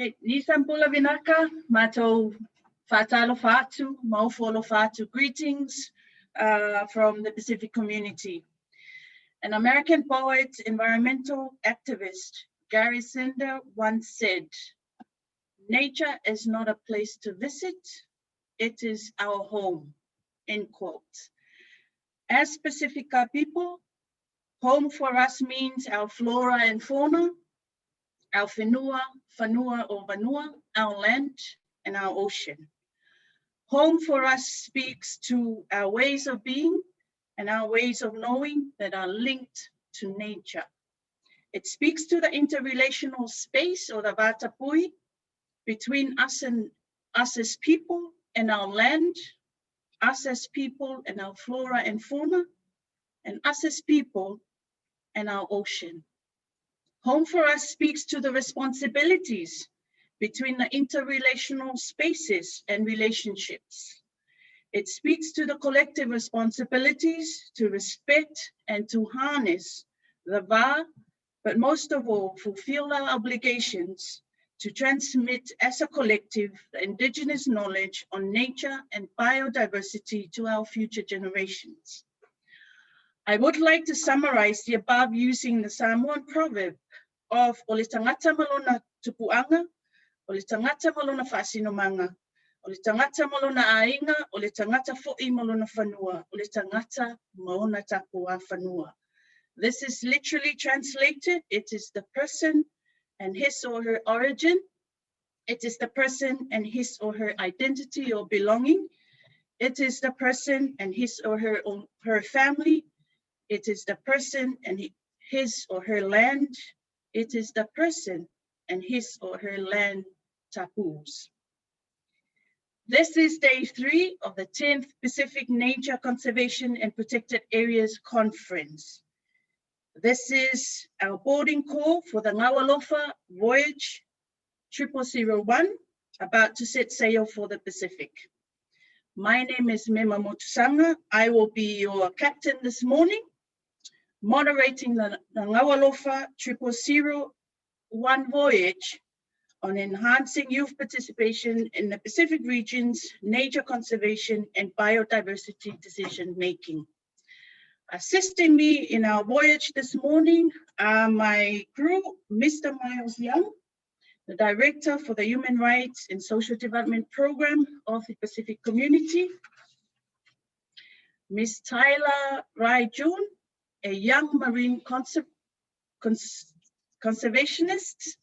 Nisan pula vinaka, mato fatalo fatu, maufolo fatu. Greetings from the Pacific community. An American poet, environmental activist, Gary Sinder once said, "Nature is not a place to visit, it is our home," end quote. As Pacifica people, home for us means our flora and fauna, our whenua, whanua or vanua, our land, and our ocean. Home for us speaks to our ways of being and our ways of knowing that are linked to nature. It speaks to the interrelational space or the vatapui between us as people and our land, us as people and our flora and fauna, and us as people and our ocean. Home for us speaks to the responsibilities between the interrelational spaces and relationships. It speaks to the collective responsibilities to respect and to harness the va, but most of all, fulfill our obligations to transmit as a collective the indigenous knowledge on nature and biodiversity to our future generations. I would like to summarize the above using the Samoan proverb of "O le tangata malona tupuanga, o le tangata malona whaasinomanga, o le tangata malona ainga, o le tangata fo'i malona whanua, o le tangata maona tapua whanua." This is literally translated, it is the person and his or her origin. It is the person and his or her identity or belonging. It is the person and his or her family. It is the person and his or her land. It is the person and his or her land tapus. This is day 3 of the 10th Pacific Nature Conservation and Protected Areas Conference. This is our boarding call for the Ngawalofa voyage 0001, about to set sail for the Pacific. My name is Mema Motusanga. I will be your captain this morning, moderating the Ngawalofa 0001 voyage on enhancing youth participation in the Pacific region's nature conservation and biodiversity decision making. Assisting me in our voyage this morning are my crew, Mr. Miles Young, the Director for the Human Rights and Social Development Program of the Pacific Community, Ms. Tyler Rai-June, a young marine conservationist,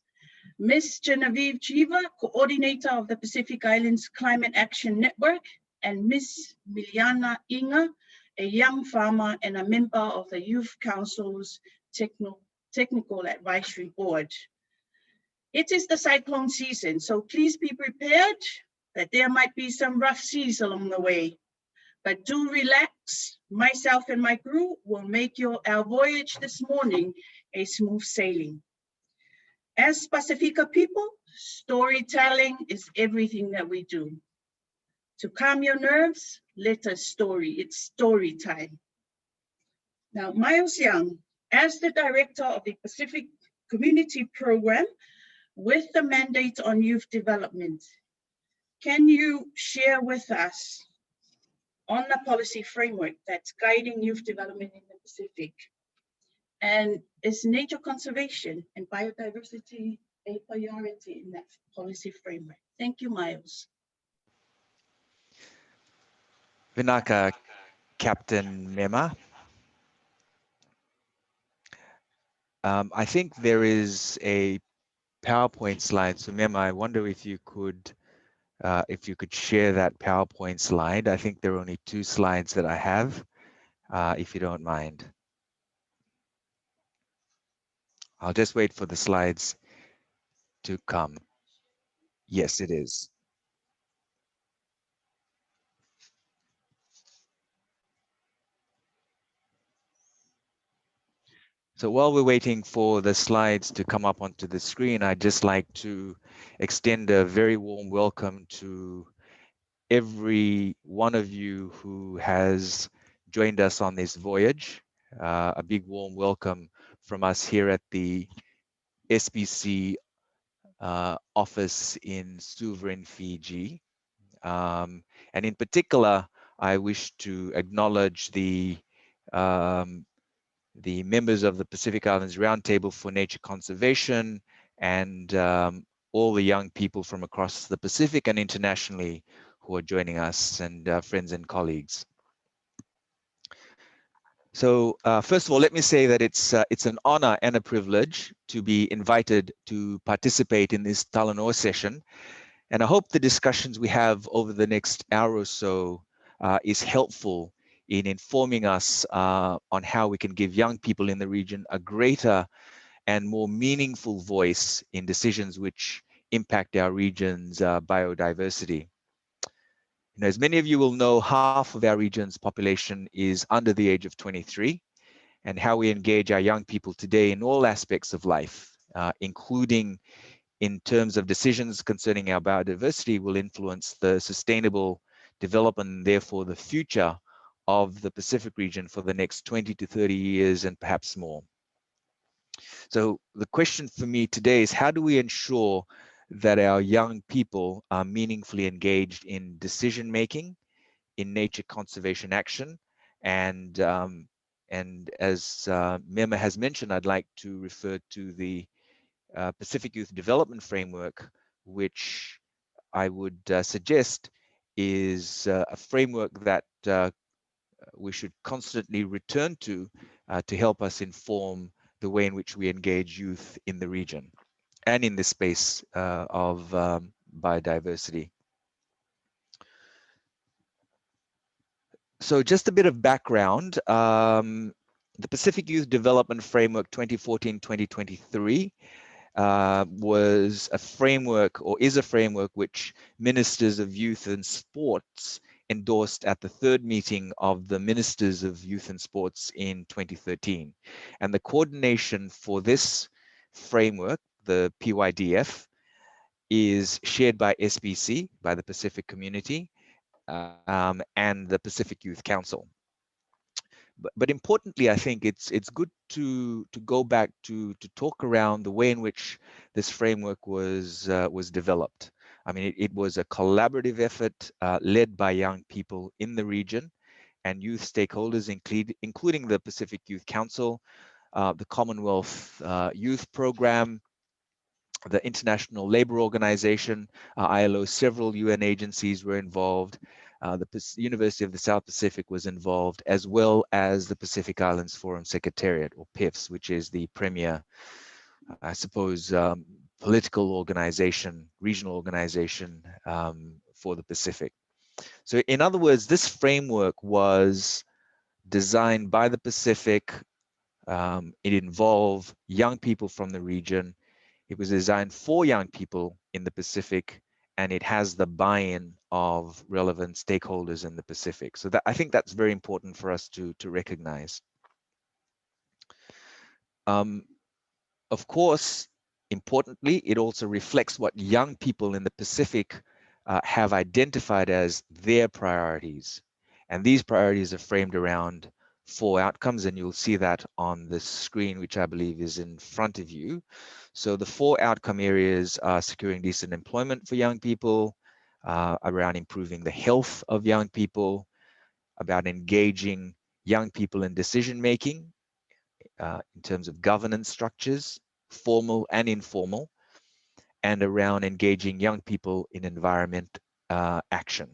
Ms. Genevieve Jiva, Coordinator of the Pacific Islands Climate Action Network, and Ms. Miliana Inga, a young farmer and a member of the Youth Council's Technical Advisory Board. It is the cyclone season, so please be prepared that there might be some rough seas along the way. But do relax. Myself and my crew will make our voyage this morning a smooth sailing. As Pacifica people, storytelling is everything that we do. To calm your nerves, let us story. It's story time. Now, Miles Young, as the Director of the Pacific Community Program with the mandate on youth development, can you share with us on the policy framework that's guiding youth development in the Pacific? And is nature conservation and biodiversity a priority in that policy framework? Thank you, Miles. Vinaka, Captain Mema. I think there is a PowerPoint slide. So Mema, I wonder if you could share that PowerPoint slide. I think there are only 2 slides that I have, if you don't mind. I'll just wait for the slides to come. Yes, it is. So while we're waiting for the slides to come up onto the screen, I'd just like to extend a very warm welcome to every one of you who has joined us on this voyage. A big warm welcome from us here at the SBC office in sovereign Fiji. And in particular, I wish to acknowledge the members of the Pacific Islands Roundtable for Nature Conservation and all the young people from across the Pacific and internationally who are joining us, and friends and colleagues. So first of all, let me say that it's an honor and a privilege to be invited to participate in this Talanoa session. And I hope the discussions we have over the next hour or so is helpful in informing us on how we can give young people in the region a greater and more meaningful voice in decisions which impact our region's biodiversity. You know, as many of you will know, half of our region's population is under the age of 23, and how we engage our young people today in all aspects of life, including in terms of decisions concerning our biodiversity, will influence the sustainable development and therefore the future of the Pacific region for the next 20 to 30 years and perhaps more. So the question for me today is, how do we ensure that our young people are meaningfully engaged in decision making, in nature conservation action, and as Mema has mentioned, I'd like to refer to the Pacific Youth Development Framework, which I would suggest is a framework that we should constantly return to help us inform the way in which we engage youth in the region and in the space of biodiversity. So just a bit of background. The Pacific Youth Development Framework 2014-2023 was a framework, or is a framework, which Ministers of Youth and Sports endorsed at the third meeting of the Ministers of Youth and Sports in 2013. And the coordination for this framework, the PYDF, is shared by SPC, by the Pacific Community, and the Pacific Youth Council. But importantly, I think it's good to go back to talk around the way in which this framework was developed. I mean, it was a collaborative effort led by young people in the region and youth stakeholders, including the Pacific Youth Council, the Commonwealth Youth Program, the International Labour Organization, ILO, several UN agencies were involved. The University of the South Pacific was involved, as well as the Pacific Islands Forum Secretariat, or PIFS, which is the premier, I suppose, political organization, regional organization for the Pacific. So in other words, this framework was designed by the Pacific. It involved young people from the region. It was designed for young people in the Pacific, and it has the buy-in of relevant stakeholders in the Pacific. So that, I think that's very important for us to recognize. Of course, importantly, it also reflects what young people in the Pacific have identified as their priorities. And these priorities are framed around 4 outcomes, and you'll see that on the screen, which I believe is in front of you. So the 4 outcome areas are securing decent employment for young people, around improving the health of young people, about engaging young people in decision making, in terms of governance structures, formal and informal, and around engaging young people in environment action.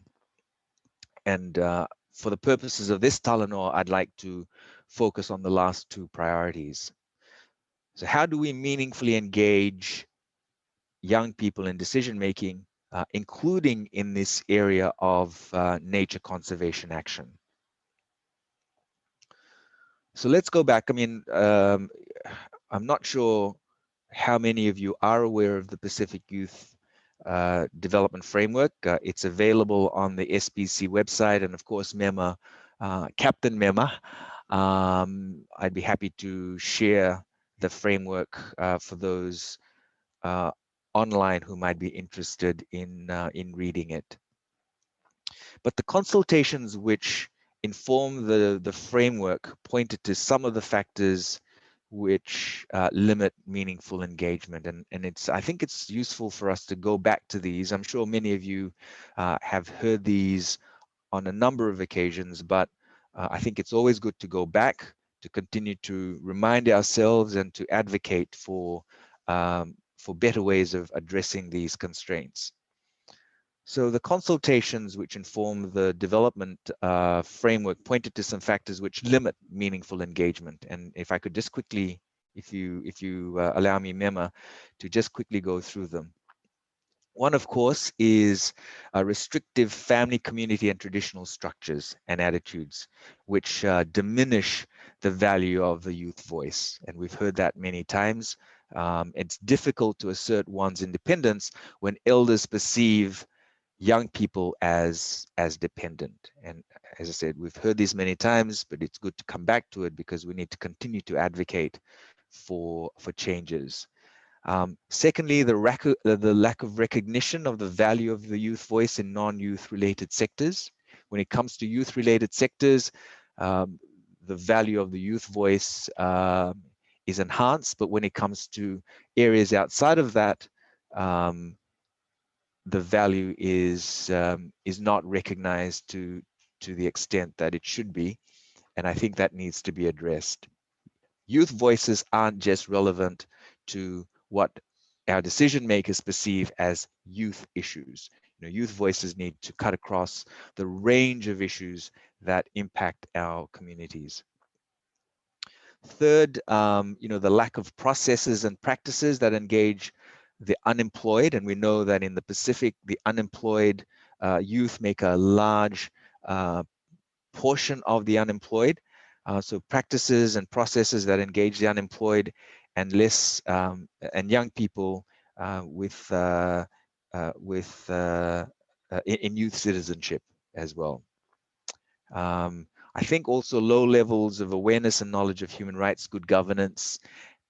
And for the purposes of this Talanoa, I'd like to focus on the last 2 priorities. So how do we meaningfully engage young people in decision making, including in this area of nature conservation action? So let's go back. I mean, I'm not sure how many of you are aware of the Pacific Youth Development Framework. It's available on the SPC website, and of course, Mema, Captain Mema, I'd be happy to share the framework for those online who might be interested in reading it. But the consultations which inform the framework pointed to some of the factors which limit meaningful engagement. And I think it's useful for us to go back to these. I'm sure many of you have heard these on a number of occasions, but I think it's always good to go back to continue to remind ourselves and to advocate for better ways of addressing these constraints. So the consultations which inform the development framework pointed to some factors which limit meaningful engagement. And if I could just quickly, if you allow me, Mema, to just quickly go through them. One, of course, is restrictive family, community, and traditional structures and attitudes, which diminish the value of the youth voice. And we've heard that many times. It's difficult to assert one's independence when elders perceive young people as dependent. And as I said, we've heard these many times, but it's good to come back to it because we need to continue to advocate for changes. Secondly, the lack of recognition of the value of the youth voice in non-youth related sectors. When it comes to youth related sectors, the value of the youth voice is enhanced, but when it comes to areas outside of that, the value is not recognized to the extent that it should be, and I think that needs to be addressed. Youth voices aren't just relevant to what our decision makers perceive as youth issues. You know, youth voices need to cut across the range of issues that impact our communities. Third, the lack of processes and practices that engage the unemployed, and we know that in the Pacific, the unemployed youth make a large portion of the unemployed. So practices and processes that engage the unemployed and less and young people in youth citizenship as well. I think also low levels of awareness and knowledge of human rights, good governance,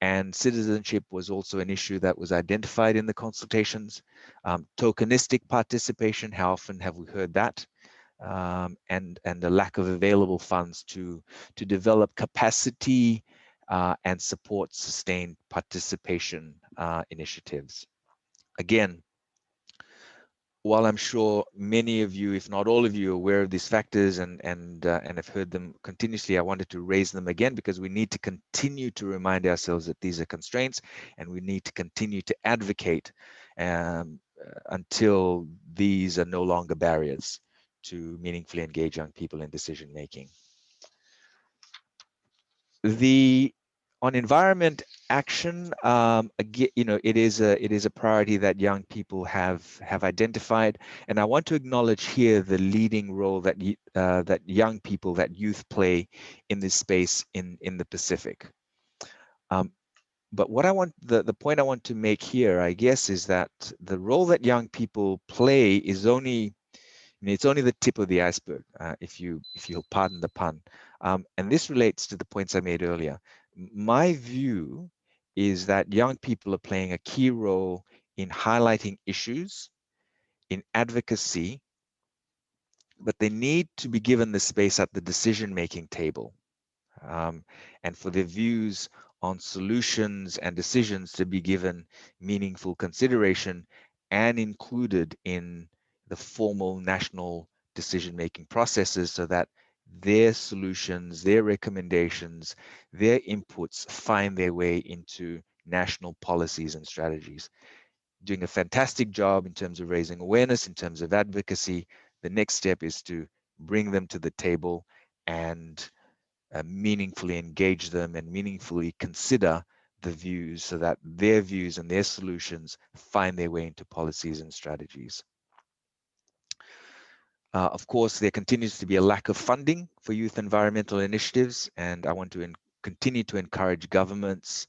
and citizenship was also an issue that was identified in the consultations. Tokenistic participation, how often have we heard that? And the lack of available funds to develop capacity and support sustained participation initiatives. Again, while I'm sure many of you, if not all of you, are aware of these factors and have heard them continuously, I wanted to raise them again because we need to continue to remind ourselves that these are constraints, and we need to continue to advocate until these are no longer barriers to meaningfully engage young people in decision making. On environment action, again, it is a priority that young people have identified, and I want to acknowledge here the leading role that that young people, that youth play in this space in the Pacific. But what the point I want to make here, I guess, is that the role that young people play is it's only the tip of the iceberg, if you'll pardon the pun. And this relates to the points I made earlier. My view is that young people are playing a key role in highlighting issues, in advocacy, but they need to be given the space at the decision-making table, and for their views on solutions and decisions to be given meaningful consideration and included in the formal national decision-making processes, so that their solutions, their recommendations, their inputs find their way into national policies and strategies. Doing a fantastic job in terms of raising awareness, in terms of advocacy. The next step is to bring them to the table and meaningfully engage them and meaningfully consider the views, so that their views and their solutions find their way into policies and strategies. Of course, there continues to be a lack of funding for youth environmental initiatives, and I want to continue to encourage governments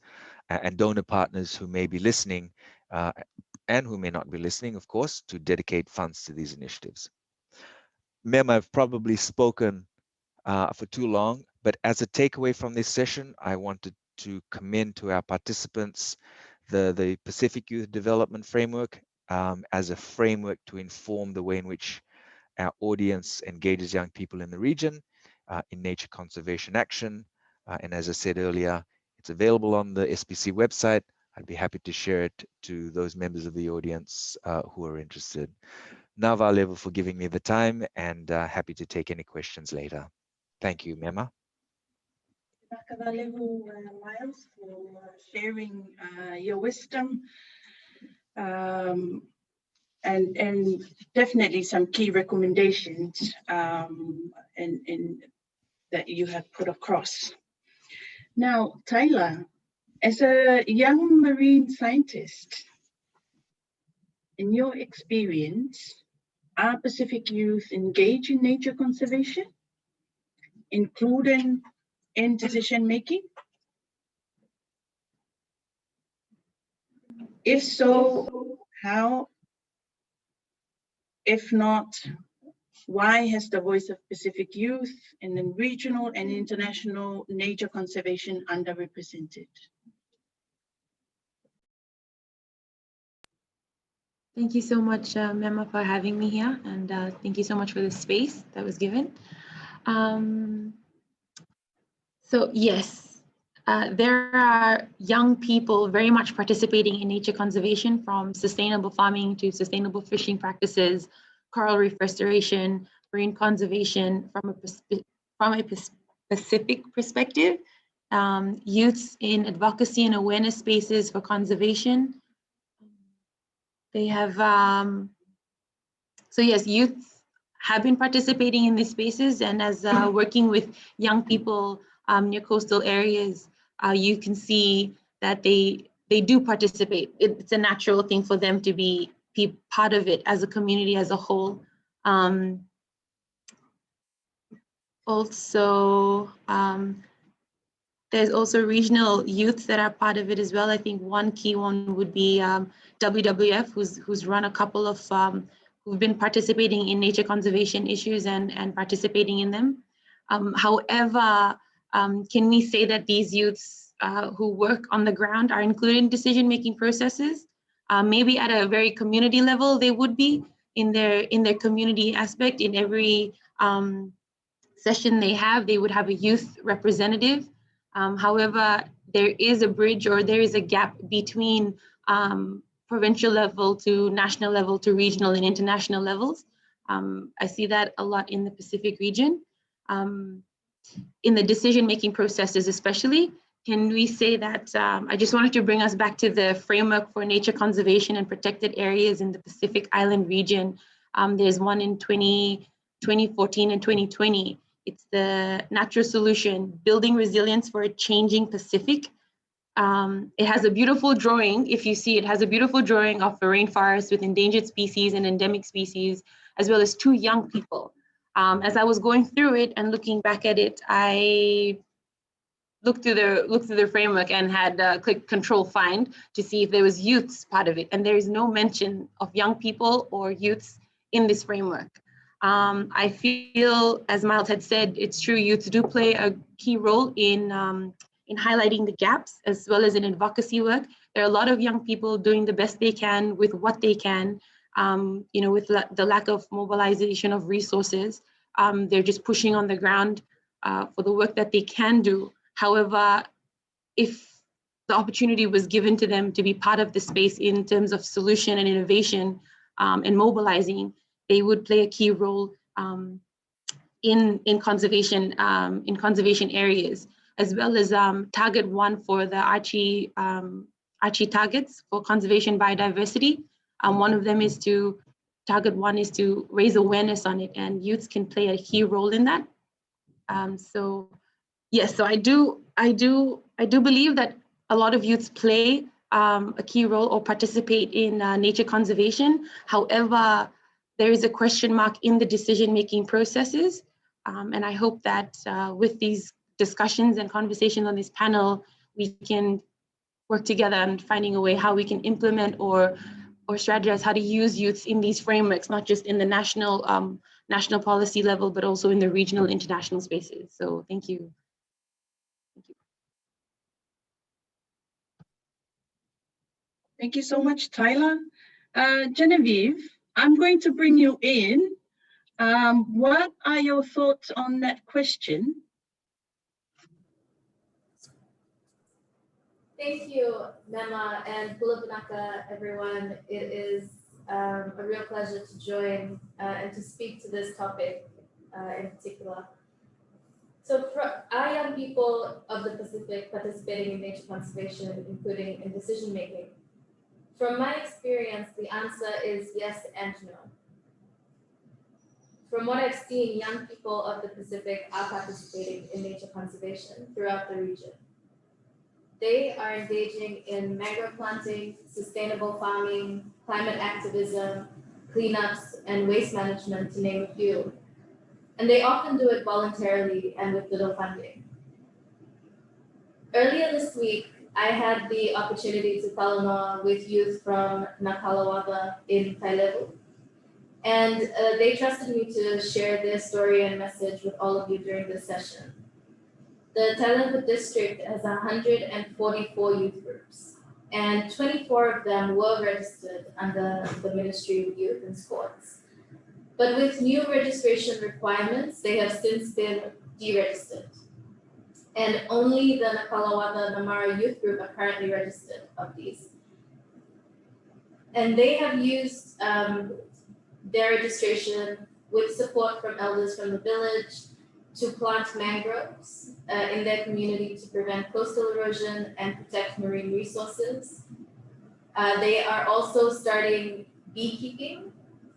and donor partners who may be listening and who may not be listening, of course, to dedicate funds to these initiatives. Mem, I've probably spoken for too long, but as a takeaway from this session, I wanted to commend to our participants the Pacific Youth Development Framework as a framework to inform the way in which our audience engages young people in the region in nature conservation action. And as I said earlier, It's available on the SPC website. I'd be happy to share it to those members of the audience who are interested. Nava Level for giving me the time, and happy to take any questions later. Thank you, Mema. Miles, for sharing your wisdom and definitely some key recommendations that you have put across. Now, Tyler, as a young marine scientist, in your experience, are Pacific youth engaged in nature conservation, including in decision making? If so, how? If not, why has the voice of Pacific youth in the regional and international nature conservation underrepresented? Thank you so much, Mema, for having me here, and thank you so much for the space that was given. So yes, there are young people very much participating in nature conservation, from sustainable farming to sustainable fishing practices, coral reef restoration, marine conservation from a specific perspective, youths in advocacy and awareness spaces for conservation. They have, so yes, youth have been participating in these spaces, and as working with young people near coastal areas, you can see that they do participate. It's a natural thing for them to be part of it as a community as a whole. There's also regional youths that are part of it as well. I think one key one would be WWF, who's run a couple of, who've been participating in nature conservation issues and participating in them. However, can we say that these youths who work on the ground are included in decision-making processes? Maybe at a very community level, they would be in their community aspect. In every session they would have a youth representative. However, there is a bridge, or there is a gap between provincial level to national level to regional and international levels. I see that a lot in the Pacific region. In the decision-making processes especially, can we say that, I just wanted to bring us back to the framework for nature conservation and protected areas in the Pacific Island region. There's one in 2014 and 2020. It's the natural solution, building resilience for a changing Pacific. It has a beautiful drawing. If you see, it has a beautiful drawing of a rainforest with endangered species and endemic species, as well as two young people. As I was going through it and looking back at it, I looked through the framework and had clicked Control Find to see if there was youths part of it. And there is no mention of young people or youths in this framework. I feel, as Miles had said, it's true, youth do play a key role in highlighting the gaps, as well as in advocacy work. There are a lot of young people doing the best they can with what they can, with the lack of mobilization of resources. They're just pushing on the ground for the work that they can do. However, if the opportunity was given to them to be part of the space in terms of solution and innovation and mobilizing, they would play a key role in conservation areas, as well as target one for the Archie targets for conservation biodiversity. One of them is target one is to raise awareness on it, and youths can play a key role in that. So yes, so I do believe that a lot of youths play a key role or participate in nature conservation. However, there is a question mark in the decision-making processes. And I hope that with these discussions and conversations on this panel, we can work together and finding a way how we can implement or strategize how to use youths in these frameworks, not just in the national policy level, but also in the regional international spaces. So thank you. Thank you so much, Tyler. Genevieve, I'm going to bring you in. What are your thoughts on that question? Thank you, Mema and Pulapanaka, everyone. It is a real pleasure to join and to speak to this topic in particular. So for our young people of the Pacific participating in nature conservation, including in decision making, from my experience, the answer is yes and no. From what I've seen, young people of the Pacific are participating in nature conservation throughout the region. They are engaging in mangrove planting, sustainable farming, climate activism, cleanups, and waste management, to name a few. And they often do it voluntarily and with little funding. Earlier this week, I had the opportunity to talanoa with youth from Nakalawada in Tailevu. And they trusted me to share their story and message with all of you during this session. The Tailevu district has 144 youth groups, and 24 of them were registered under the Ministry of Youth and Sports. But with new registration requirements, they have since been deregistered. And only the Nakalawada Namara youth group are currently registered of these. And they have used their registration with support from elders from the village to plant mangroves in their community to prevent coastal erosion and protect marine resources. They are also starting beekeeping,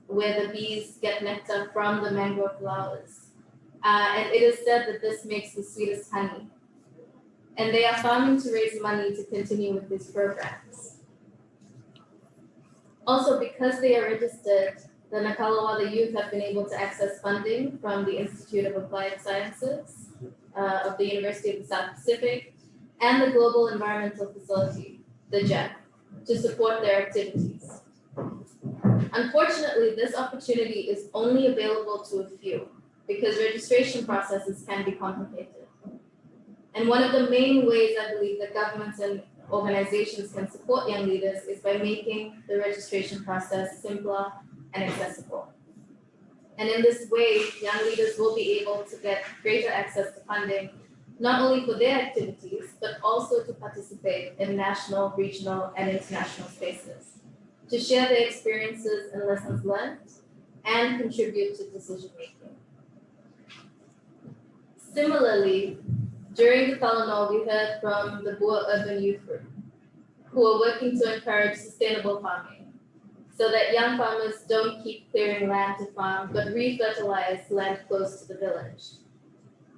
where the bees get nectar from the mangrove flowers. And it is said that this makes the sweetest honey. And they are farming to raise money to continue with these programs. Also, because they are registered, the Nakalawada youth have been able to access funding from the Institute of Applied Sciences of the University of the South Pacific and the Global Environmental Facility, the GYBN, to support their activities. Unfortunately, this opportunity is only available to a few because registration processes can be complicated. And one of the main ways I believe that governments and organizations can support young leaders is by making the registration process simpler and accessible. And in this way, young leaders will be able to get greater access to funding, not only for their activities, but also to participate in national, regional, and international spaces, to share their experiences and lessons learned, and contribute to decision making. Similarly, during the talanoa, we heard from the Bua Urban Youth Group, who are working to encourage sustainable farming, so that young farmers don't keep clearing land to farm, but re-fertilize land close to the village.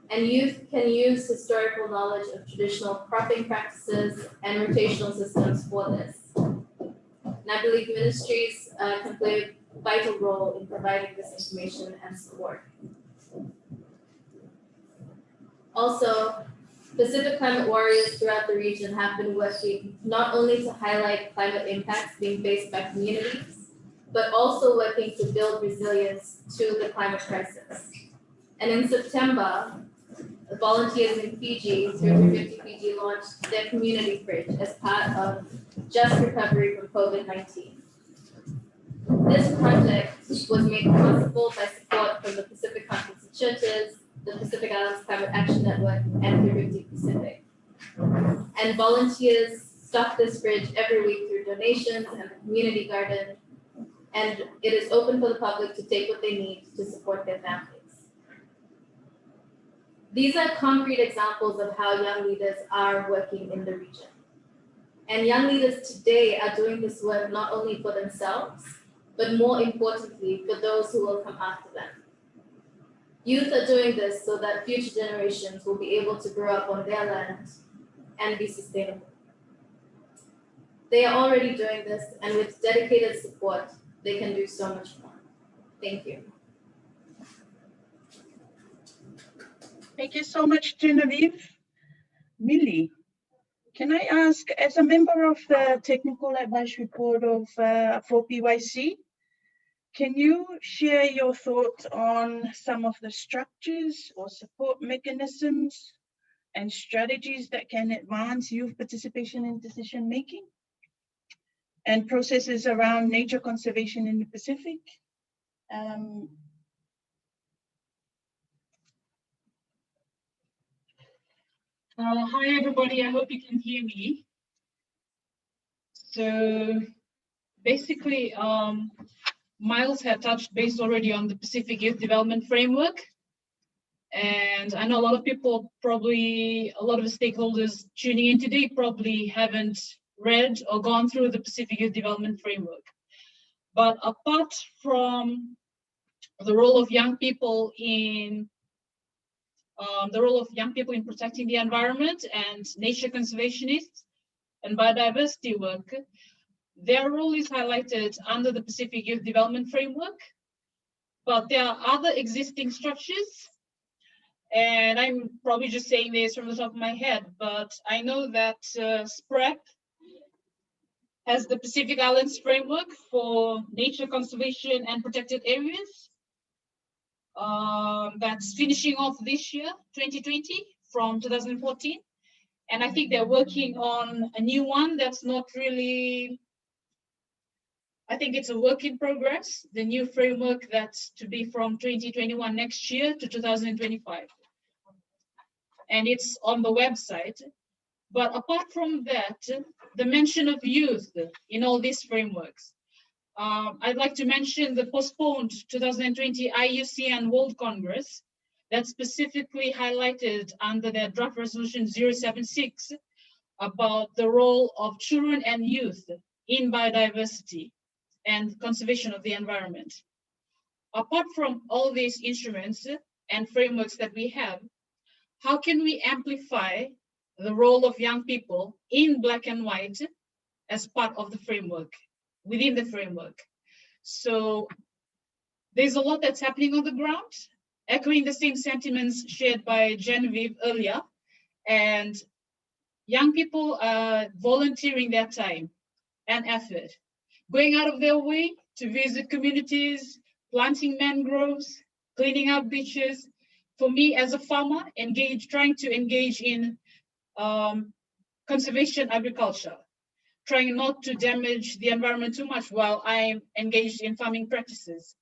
And youth can use historical knowledge of traditional cropping practices and rotational systems for this. And I believe ministries can play a vital role in providing this information and support. Also, Pacific climate warriors throughout the region have been working not only to highlight climate impacts being faced by communities, but also working to build resilience to the climate crisis. And in September, volunteers in Fiji, 350 Fiji, launched their community fridge as part of Just Recovery from COVID-19. This project was made possible by support from the Pacific Conference of Churches, the Pacific Islands Climate Action Network, and 350 Pacific. And volunteers stock this fridge every week through donations and the community garden, and it is open for the public to take what they need to support their families. These are concrete examples of how young leaders are working in the region. And young leaders today are doing this work not only for themselves, but more importantly, for those who will come after them. Youth are doing this so that future generations will be able to grow up on their land and be sustainable. They are already doing this, and with dedicated support, they can do so much more. Thank you. Thank you so much, Genevieve. Millie, can I ask, as a member of the Technical Advisory Board of for PYC, can you share your thoughts on some of the structures or support mechanisms and strategies that can advance youth participation in decision making and processes around nature conservation in the Pacific? Hi everybody, I hope you can hear me. So basically, Miles had touched base already on the Pacific Youth Development Framework. And I know a lot of people, probably a lot of the stakeholders tuning in today probably haven't read or gone through the Pacific Youth Development Framework. But apart from the role of young people in protecting the environment and nature conservationists and biodiversity work, their role is highlighted under the Pacific Youth Development Framework. But there are other existing structures, and I'm probably just saying this from the top of my head, but I know that SPREP has the Pacific Islands Framework for nature conservation and protected areas. That's finishing off this year, 2020, from 2014. And I think they're working on a new one that's not really, I think it's a work in progress, the new framework that's to be from 2021 next year to 2025. And it's on the website. But apart from that, the mention of youth in all these frameworks, I'd like to mention the postponed 2020 IUC and World Congress that's specifically highlighted under the draft resolution 076 about the role of children and youth in biodiversity and conservation of the environment. Apart from all these instruments and frameworks that we have, how can we amplify the role of young people in Black and White as part of the framework, within the framework? So there's a lot that's happening on the ground, echoing the same sentiments shared by Genevieve earlier, and young people are volunteering their time and effort, going out of their way to visit communities, planting mangroves, cleaning up beaches. For me as a farmer, trying to engage in conservation agriculture, trying not to damage the environment too much while I'm engaged in farming practices.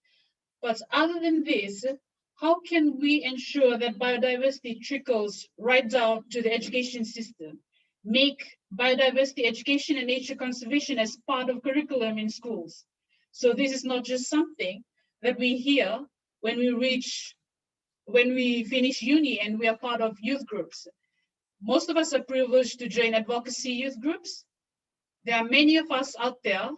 But other than this, how can we ensure that biodiversity trickles right down to the education system? Make biodiversity education and nature conservation as part of curriculum in schools. So this is not just something that we hear when we finish uni and we are part of youth groups. Most of us are privileged to join advocacy youth groups. There are many of us out there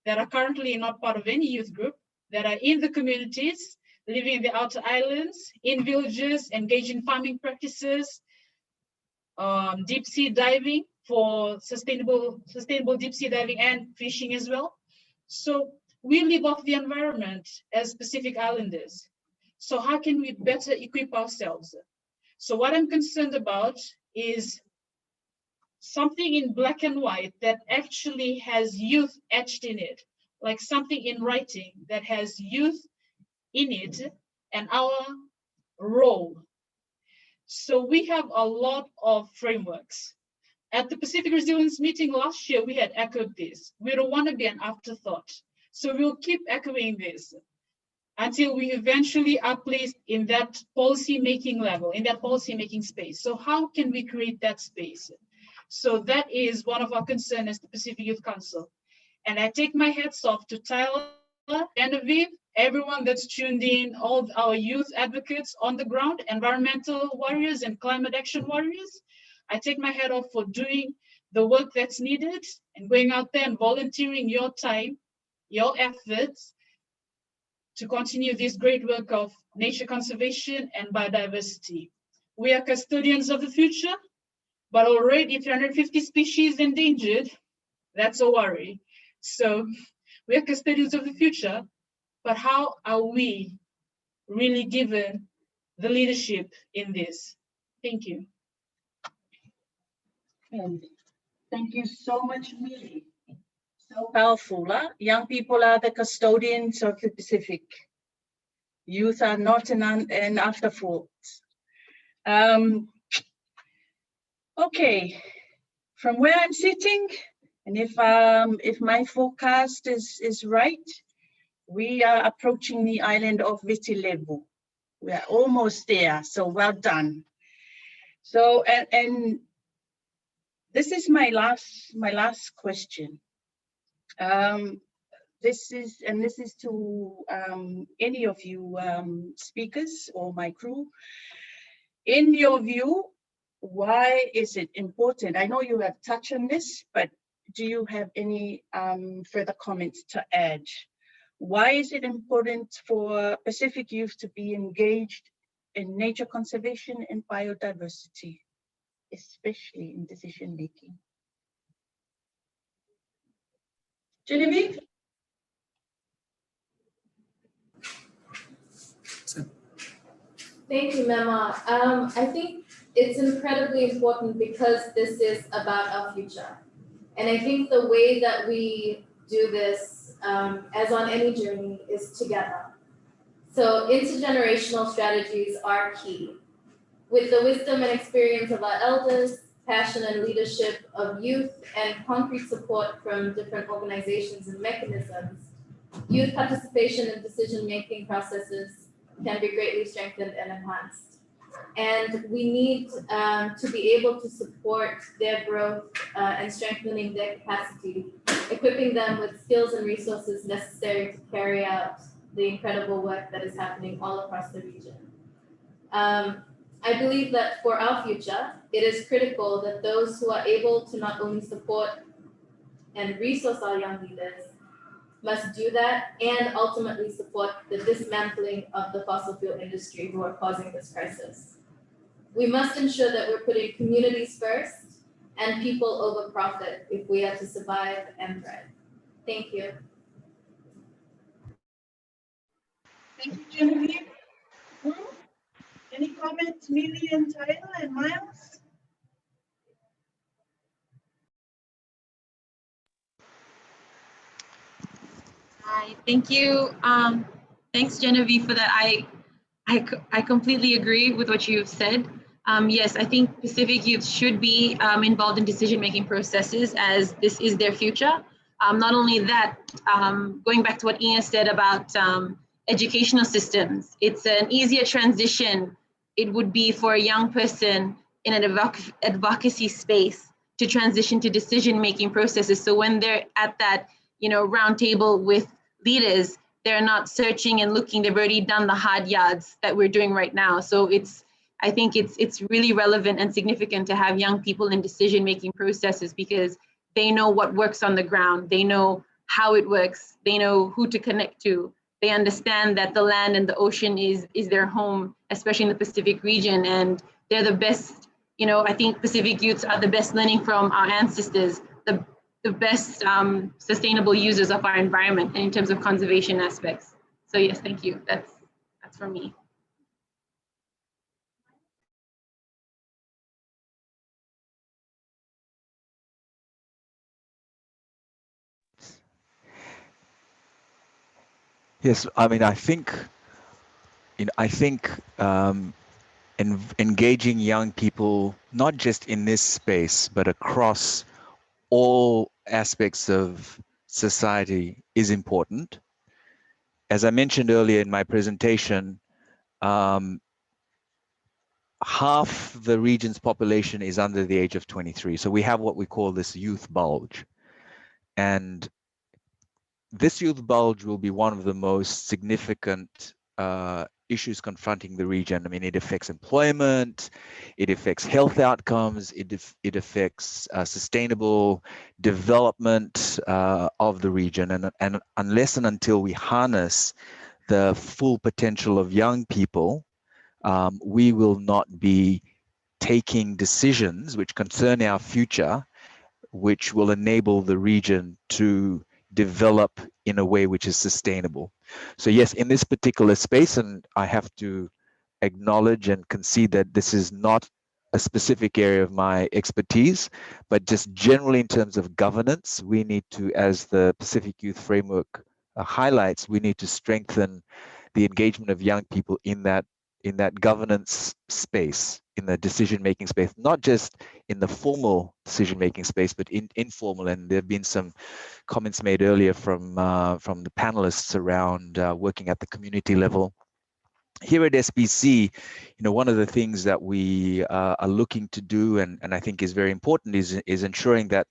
that are currently not part of any youth group, that are in the communities, living in the outer islands, in villages, engaged in farming practices, deep sea diving for sustainable deep sea diving and fishing as well. So we live off the environment as Pacific Islanders. So how can we better equip ourselves? So what I'm concerned about is something in Black and White that actually has youth etched in it, like something in writing that has youth in it and our role. So we have a lot of frameworks. At the Pacific Resilience meeting last year, we had echoed this. We don't want to be an afterthought. So we'll keep echoing this until we eventually are placed in that policy-making level, in that policy-making space. So how can we create that space? So that is one of our concerns as the Pacific Youth Council. And I take my hats off to Tyler, Genevieve, everyone that's tuned in, all our youth advocates on the ground, environmental warriors and climate action warriors. I take my hat off for doing the work that's needed and going out there and volunteering your time, your efforts to continue this great work of nature conservation and biodiversity. We are custodians of the future, but already 350 species endangered, that's a worry. So we are custodians of the future, but how are we really given the leadership in this? Thank you. Thank you so much, Millie. So powerful, huh? Young people are the custodians of the Pacific. Youth are not an afterthought. Okay, from where I'm sitting, and if my forecast is right, we are approaching the island of Vitilevu. We are almost there, so well done. So, and this is my last question. This is to any of you speakers or my crew. In your view, why is it important? I know you have touched on this, but do you have any further comments to add? Why is it important for Pacific youth to be engaged in nature conservation and biodiversity, especially in decision making? Genevieve? Thank you, Mema. I think it's incredibly important because this is about our future. And I think the way that we do this, as on any journey, is together. So intergenerational strategies are key. With the wisdom and experience of our elders, passion and leadership of youth, and concrete support from different organizations and mechanisms, youth participation in decision-making processes can be greatly strengthened and enhanced. And we need to be able to support their growth and strengthening their capacity, equipping them with skills and resources necessary to carry out the incredible work that is happening all across the region. I believe that for our future, it is critical that those who are able to not only support and resource our young leaders must do that and ultimately support the dismantling of the fossil fuel industry who are causing this crisis. We must ensure that we're putting communities first and people over profit if we are to survive and thrive. Thank you. Thank you, Genevieve. Any comments, Millie and Tyler and Miles? Hi, thank you. Thanks, Genevieve, for that. I completely agree with what you've said. Yes, I think Pacific youth should be involved in decision-making processes as this is their future. Not only that, going back to what Ina said about educational systems, it's an easier transition. It would be for a young person in an advocacy space to transition to decision-making processes. So when they're at that, round table with leaders, they're not searching and looking, they've already done the hard yards that we're doing right now. So I think it's really relevant and significant to have young people in decision-making processes because they know what works on the ground. They know how it works. They know who to connect to. They understand that the land and the ocean is their home, especially in the Pacific region. And they're the best, I think Pacific youths are the best learning from our ancestors, the best sustainable users of our environment in terms of conservation aspects. So yes, thank you. That's for me. Yes, I mean, I think engaging young people, not just in this space, but across all aspects of society is important. As I mentioned earlier in my presentation, half the region's population is under the age of 23. So we have what we call this youth bulge. And this youth bulge will be one of the most significant issues confronting the region. I mean, it affects employment, it affects health outcomes, it affects sustainable development of the region. And unless and until we harness the full potential of young people, we will not be taking decisions which concern our future, which will enable the region to develop in a way which is sustainable. So yes, in this particular space, and I have to acknowledge and concede that this is not a specific area of my expertise, but just generally in terms of governance, we need to, as the Pacific Youth Framework highlights, we need to strengthen the engagement of young people in that governance space, in the decision-making space, not just in the formal decision-making space, but informal. And there have been some comments made earlier from the panelists around working at the community level. Here at SBC, one of the things that we are looking to do, and I think is very important, is ensuring that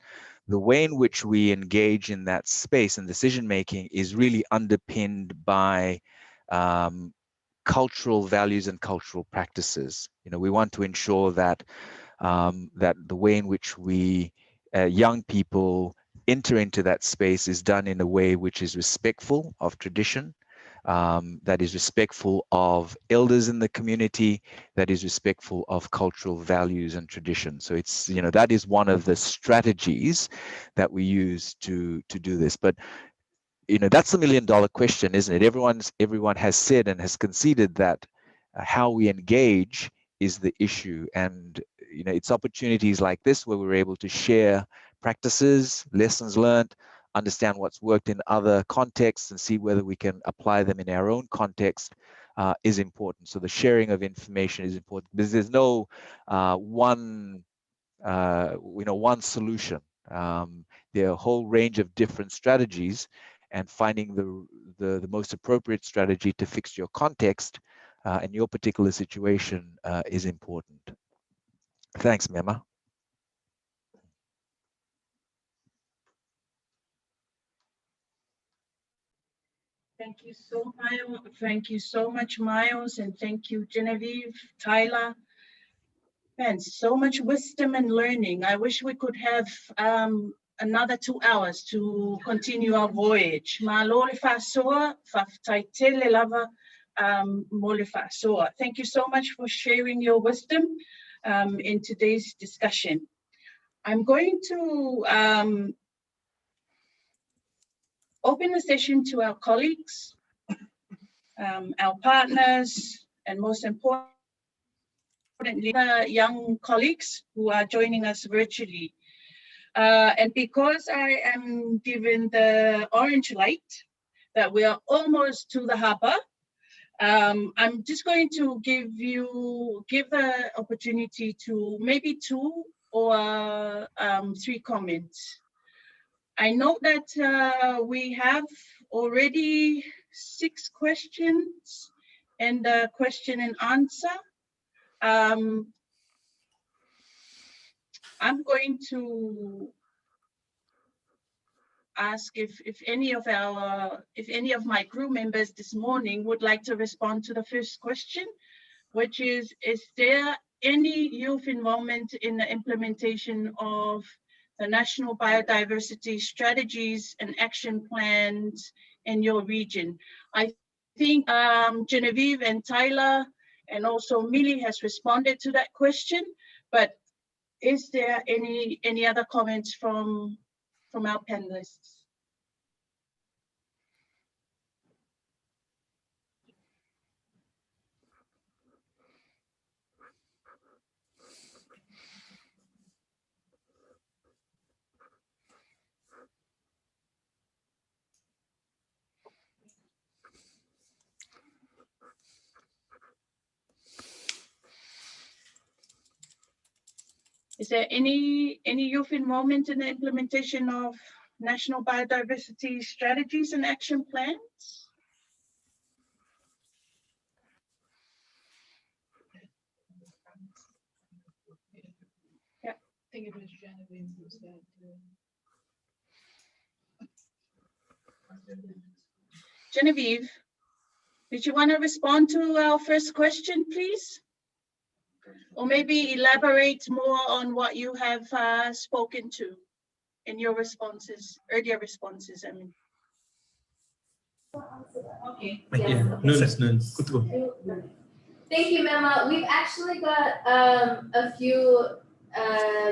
the way in which we engage in that space and decision making is really underpinned by cultural values and cultural practices. You know, we want to ensure that that the way in which we young people enter into that space is done in a way which is respectful of tradition, that is respectful of elders in the community, that is respectful of cultural values and tradition. So it's, you know, that is one of the strategies that we use to do this. But you know, that's the million-dollar question, isn't it? Everyone has said and has conceded that how we engage is the issue. And you know, it's opportunities like this where we're able to share practices, lessons learned, understand what's worked in other contexts, and see whether we can apply them in our own context is important. So the sharing of information is important because there's no one solution. There are a whole range of different strategies, and finding the most appropriate strategy to fix your context and your particular situation is important. Thanks, Mema. Thank you so much. Thank you so much, Miles, and thank you, Genevieve, Tyler. Man, so much wisdom and learning. I wish we could have another 2 hours to continue our voyage. Thank you so much for sharing your wisdom in today's discussion. I'm going to open the session to our colleagues, our partners, and most importantly, the young colleagues who are joining us virtually. And because I am given the orange light that we are almost to the harbor, I'm just going to give the opportunity to maybe 2 or 3 comments. I know that we have already 6 questions and a question and answer. I'm going to ask if any of my crew members this morning would like to respond to the first question, which is there any youth involvement in the implementation of the national biodiversity strategies and action plans in your region? I think Genevieve and Tyler and also Millie has responded to that question, but is there any other comments from our panelists? Is there any youth involvement in the implementation of national biodiversity strategies and action plans? Yeah. I think it was Genevieve who said. Genevieve, did you want to respond to our first question, please? Or maybe elaborate more on what you have spoken to in your responses, earlier responses, I mean. Okay. Yes, okay. Thank you, Mema. We've actually got a few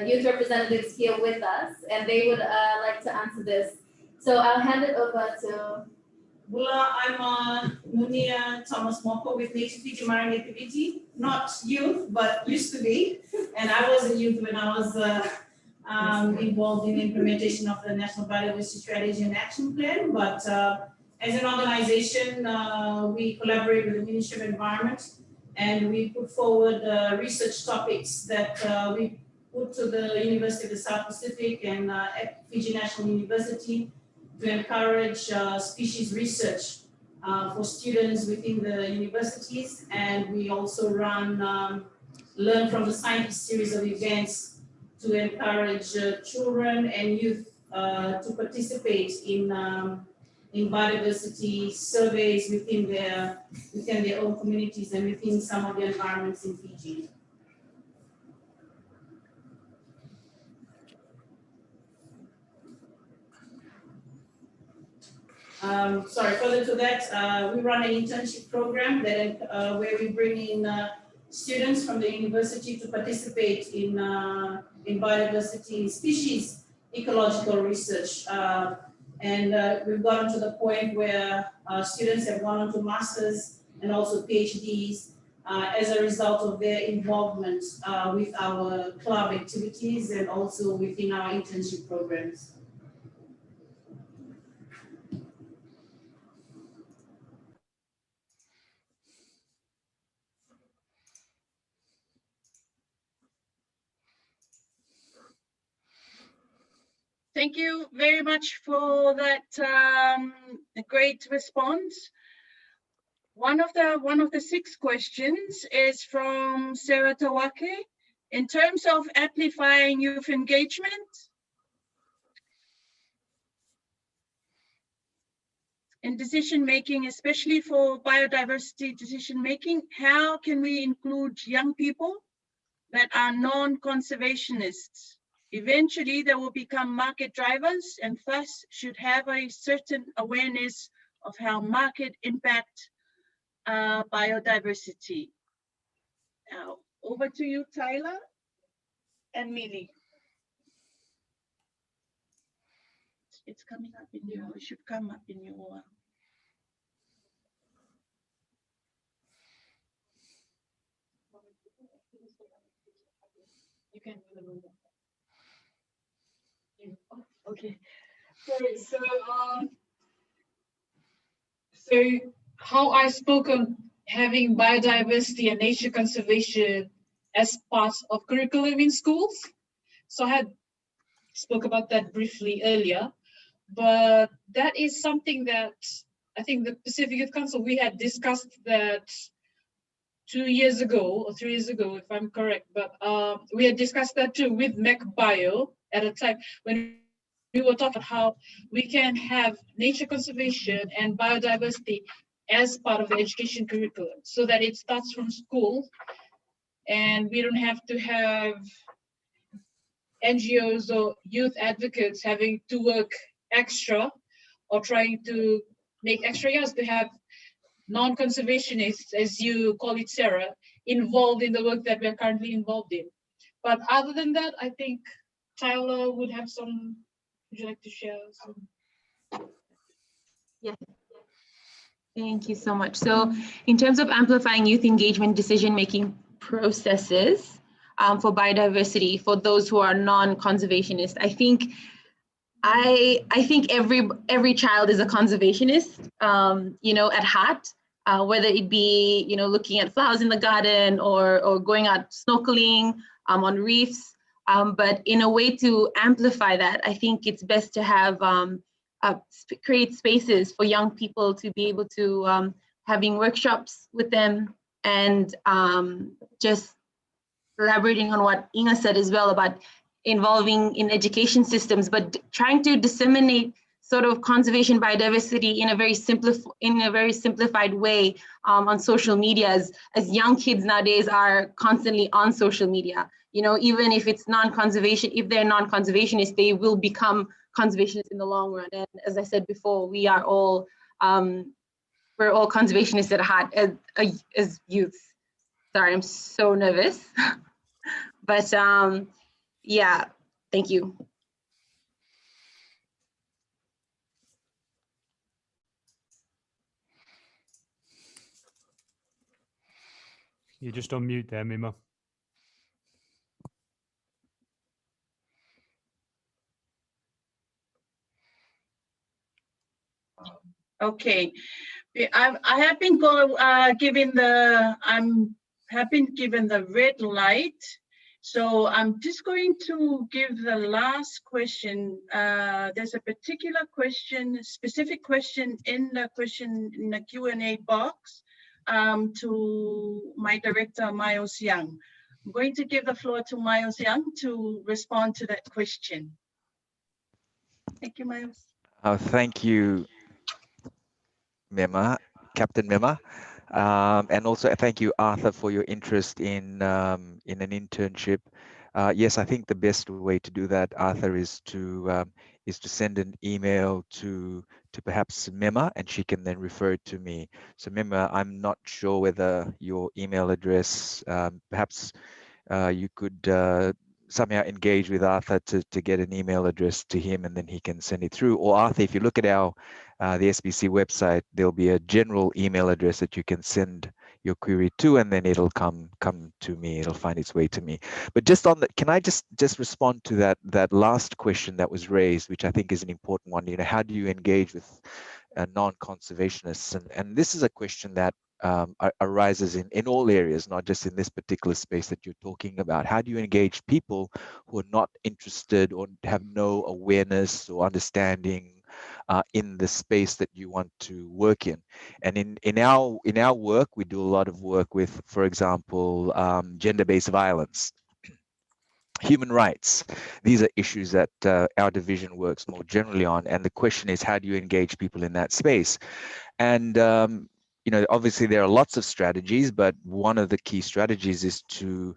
youth representatives here with us, and they would like to answer this. So I'll hand it over to Bula. I'm Munia Thomas Moko with Native Fiji Marine Activity, not youth, but used to be. And I was a youth when I was involved in the implementation of the National Biodiversity Strategy and Action Plan. But as an organization, we collaborate with the Ministry of Environment, and we put forward research topics that we put to the University of the South Pacific and Fiji National University to encourage species research for students within the universities. And we also run Learn from the Scientist series of events to encourage children and youth to participate in biodiversity surveys within their own communities and within some of the environments in Fiji. Further to that, we run an internship program that where we bring in students from the university to participate in biodiversity species ecological research. We've gotten to the point where students have gone on to masters and also PhDs as a result of their involvement with our club activities and also within our internship programs. Thank you very much for that great response. One of the 6 questions is from Sarah Tawake. In terms of amplifying youth engagement, in decision making, especially for biodiversity decision making, how can we include young people that are non-conservationists? Eventually, they will become market drivers and thus should have a certain awareness of how market impact biodiversity. Now, over to you, Tyler and Millie. It's coming up in your, it should come up in your. You can. Okay. So how I spoke on having biodiversity and nature conservation as part of curriculum in schools. So I had spoke about that briefly earlier, but that is something that I think the Pacific Youth Council, we had discussed that 2 years ago or 3 years ago, if I'm correct, but we had discussed that too with MacBio at a time when we were talking about how we can have nature conservation and biodiversity as part of the education curriculum so that it starts from school and we don't have to have NGOs or youth advocates having to work extra or trying to make extra years to have non-conservationists, as you call it, Sarah, involved in the work that we're currently involved in. But other than that, I think Tyler would have some, would you like to share some? Yeah. Thank you so much. So in terms of amplifying youth engagement decision-making processes for biodiversity, for those who are non-conservationist, I think every child is a conservationist, at heart, whether it be, looking at flowers in the garden or going out snorkeling on reefs. But in a way to amplify that, I think it's best to have create spaces for young people to be able to having workshops with them and just elaborating on what Inga said as well about involving in education systems, but trying to disseminate sort of conservation biodiversity in a very simplified way on social media, as young kids nowadays are constantly on social media. Even if it's non-conservation, if they're non-conservationists, they will become conservationists in the long run. And as I said before, we're all conservationists at heart as youths. Sorry, I'm so nervous. But yeah, thank you. You're just on mute there, Mima. Okay, I have been given the red light, so I'm just going to give the last question. There's a particular question, specific question in the Q&A box to my director, Myos Young. I'm going to give the floor to Miles Young to respond to that question. Thank you, Miles. Thank you, Mema, Captain Mema. And also thank you, Arthur, for your interest in an internship. Yes, I think the best way to do that, Arthur, is to send an email to perhaps Mema, and she can then refer it to me. So Mema, I'm not sure whether your email address, perhaps you could somehow engage with Arthur to get an email address to him, and then he can send it through. Or Arthur, if you look at our the SBC website, there'll be a general email address that you can send your query to, and then it'll come to me. It'll find its way to me. But just on the, can I just respond to that last question that was raised, which I think is an important one? You know, how do you engage with non-conservationists? And this is a question that arises in all areas, not just in this particular space that you're talking about. How do you engage people who are not interested or have no awareness or understanding in the space that you want to work in? And in our work, we do a lot of work with, for example, gender-based violence, human rights. These are issues that our division works more generally on. And the question is, how do you engage people in that space? And you know, obviously there are lots of strategies, but one of the key strategies is to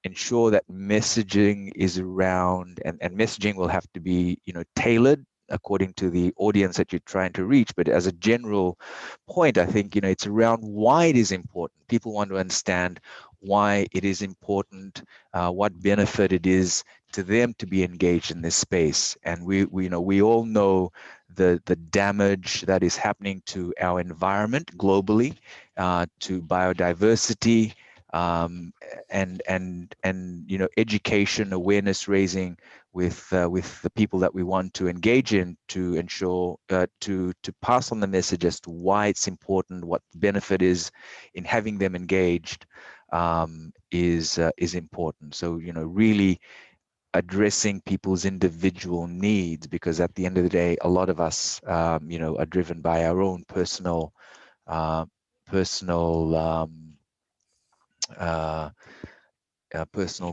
ensure that messaging is around, and messaging will have to be, you know, tailored according to the audience that you're trying to reach. But as a general point, I think, you know, it's around why it is important. People want to understand why it is important, what benefit it is to them to be engaged in this space. And we all know the damage that is happening to our environment globally, to biodiversity, and you know, education, awareness raising with the people that we want to engage in, to ensure to pass on the message as to why it's important, what the benefit is in having them engaged, is important. So, you know, really addressing people's individual needs, because at the end of the day, a lot of us, you know, are driven by our own personal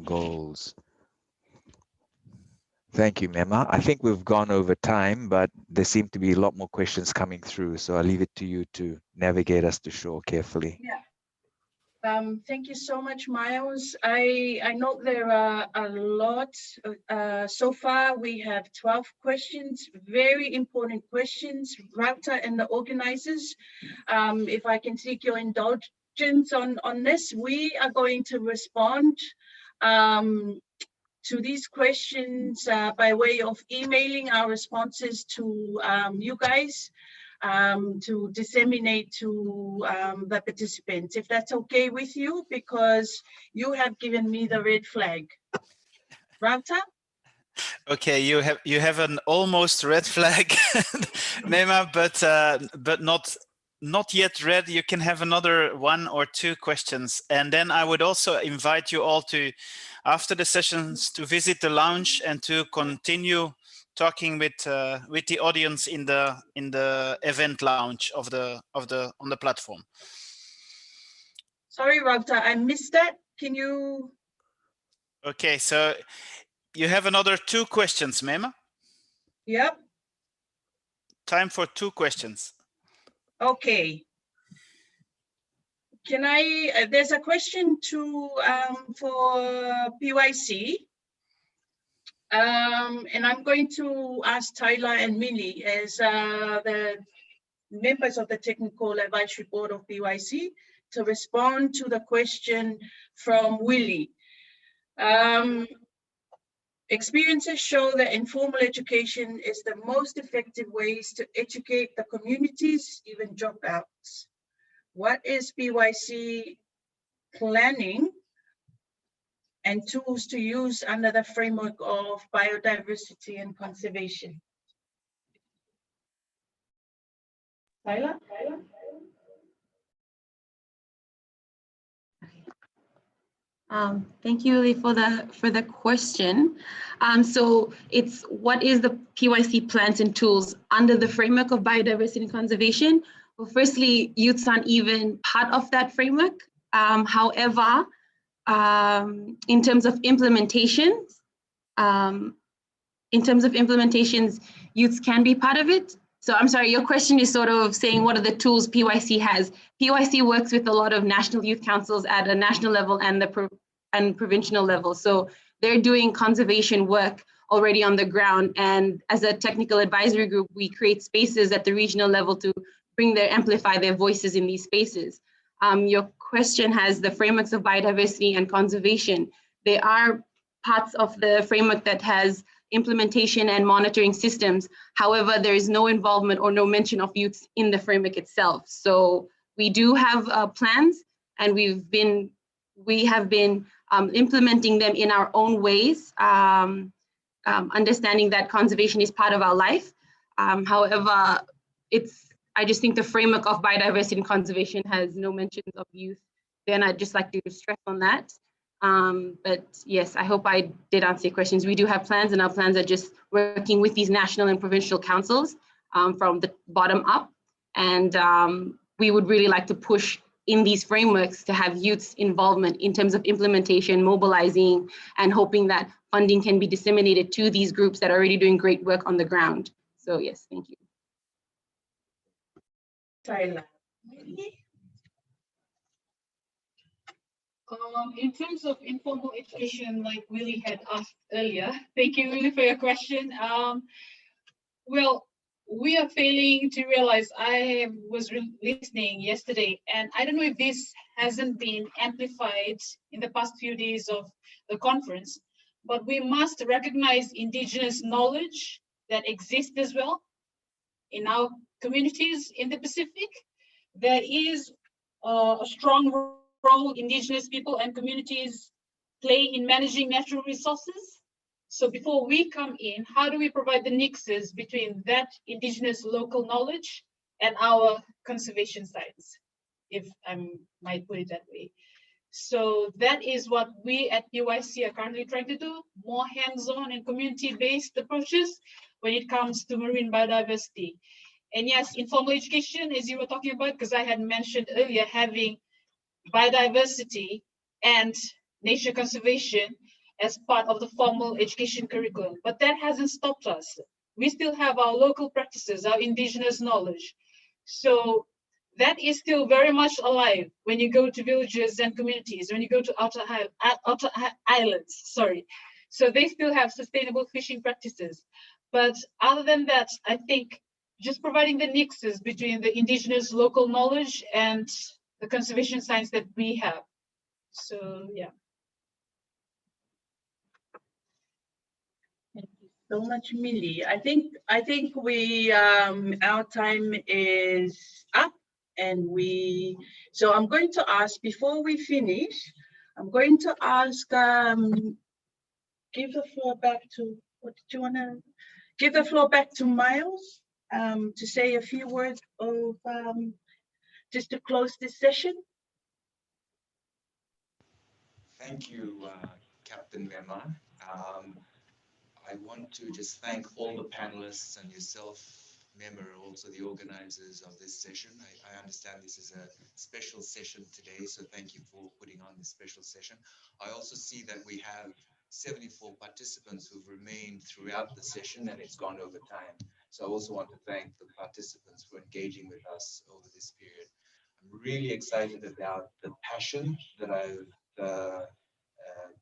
goals. Thank you, Mema. I think we've gone over time, but there seem to be a lot more questions coming through, so I'll leave it to you to navigate us to shore carefully. Yeah. Thank you so much, Miles. I know there are a lot. So far, we have 12 questions, very important questions. Rauta and the organizers, if I can seek your indulgence on this, we are going to respond to these questions by way of emailing our responses to you guys, to disseminate to the participants, if that's okay with you, because you have given me the red flag. Rauta? Okay, you have an almost red flag, Mema, but not yet red. You can have another 1 or 2 questions, and then I would also invite you all to, after the sessions, to visit the lounge and to continue talking with the audience in the event lounge on the platform. Sorry, Rauta, I missed that. Can you? Okay, so you have another 2 questions, Mema? Yep. Time for 2 questions. Okay. Can I? There's a question for PYC. And I'm going to ask Tyler and Millie as the members of the Technical Advisory Board of PYC to respond to the question from Willie. Experiences show that informal education is the most effective ways to educate the communities, even dropouts. What is PYC planning and tools to use under the framework of biodiversity and conservation? Tyler? Thank you, Lee, for the question. So it's, what is the PYC plans and tools under the framework of biodiversity and conservation? Well, firstly, youths aren't even part of that framework. However, In terms of implementations, youths can be part of it. So I'm sorry, your question is sort of saying what are the tools PYC has. PYC works with a lot of national youth councils at a national level and provincial level. So they're doing conservation work already on the ground. And as a technical advisory group, we create spaces at the regional level to amplify their voices in these spaces. Your question has the frameworks of biodiversity and conservation. They are parts of the framework that has implementation and monitoring systems. However, there is no involvement or no mention of youths in the framework itself. So we do have plans, and we have been implementing them in our own ways, understanding that conservation is part of our life. However, I just think the framework of biodiversity and conservation has no mentions of youth. Then I'd just like to stress on that. But yes, I hope I did answer your questions. We do have plans, and our plans are just working with these national and provincial councils from the bottom up. And we would really like to push in these frameworks to have youth's involvement in terms of implementation, mobilizing, and hoping that funding can be disseminated to these groups that are already doing great work on the ground. So yes, thank you. In terms of informal education, like Willie had asked earlier, thank you, Willie, for your question. Well, we are failing to realize, I was listening yesterday, and I don't know if this hasn't been amplified in the past few days of the conference, but we must recognize Indigenous knowledge that exists as well in our communities in the Pacific. There is a strong role Indigenous people and communities play in managing natural resources. So before we come in, how do we provide the nexus between that Indigenous local knowledge and our conservation sites, if I might put it that way? So that is what we at PYC are currently trying to do, more hands-on and community-based approaches when it comes to marine biodiversity. And yes, informal education, as you were talking about, because I had mentioned earlier, having biodiversity and nature conservation as part of the formal education curriculum. But that hasn't stopped us. We still have our local practices, our Indigenous knowledge. So that is still very much alive when you go to villages and communities, when you go to outer islands, sorry. So they still have sustainable fishing practices. But other than that, I think just providing the nexus between the Indigenous local knowledge and the conservation science that we have. So yeah. Thank you so much, Millie. I think we our time is up, and so I'm going to ask, before we finish, I'm going to ask, give the floor back to, what did you want to give the floor back to Miles to say a few words of just to close this session. Thank you, Captain Mema. I want to just thank all the panelists and yourself, Mema, also the organizers of this session. I understand this is a special session today, so thank you for putting on this special session. I also see that we have 74 participants who've remained throughout the session, and it's gone over time. So I also want to thank the participants for engaging with us over this period. I'm really excited about the passion that I've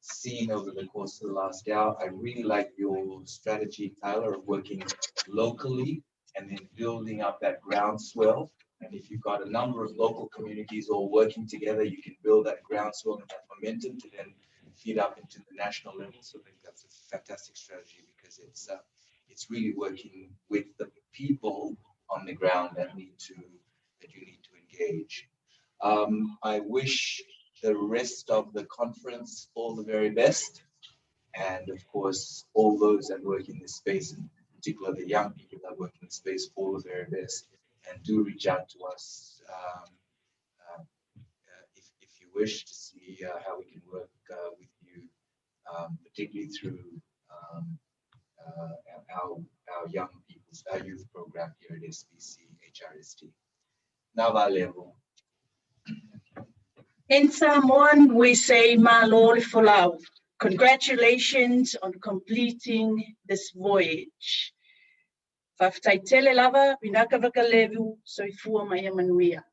seen over the course of the last hour. I really like your strategy, Tyler, of working locally and then building up that groundswell. And if you've got a number of local communities all working together, you can build that groundswell and that momentum to then feed up into the national level. So I think that's a fantastic strategy, because it's really working with the people on the ground that you need to engage. I wish the rest of the conference all the very best, and of course all those that work in this space, in particular the young people that work in the space, all the very best. And do reach out to us if you wish to see how we can work with you, particularly through our young people's, our youth program here at SBC HRST. Na valeu. In Samoan, we say malole folau. Congratulations on completing this voyage. Whaftaitele lava, vinaka vakalevu, soifua maya manuia.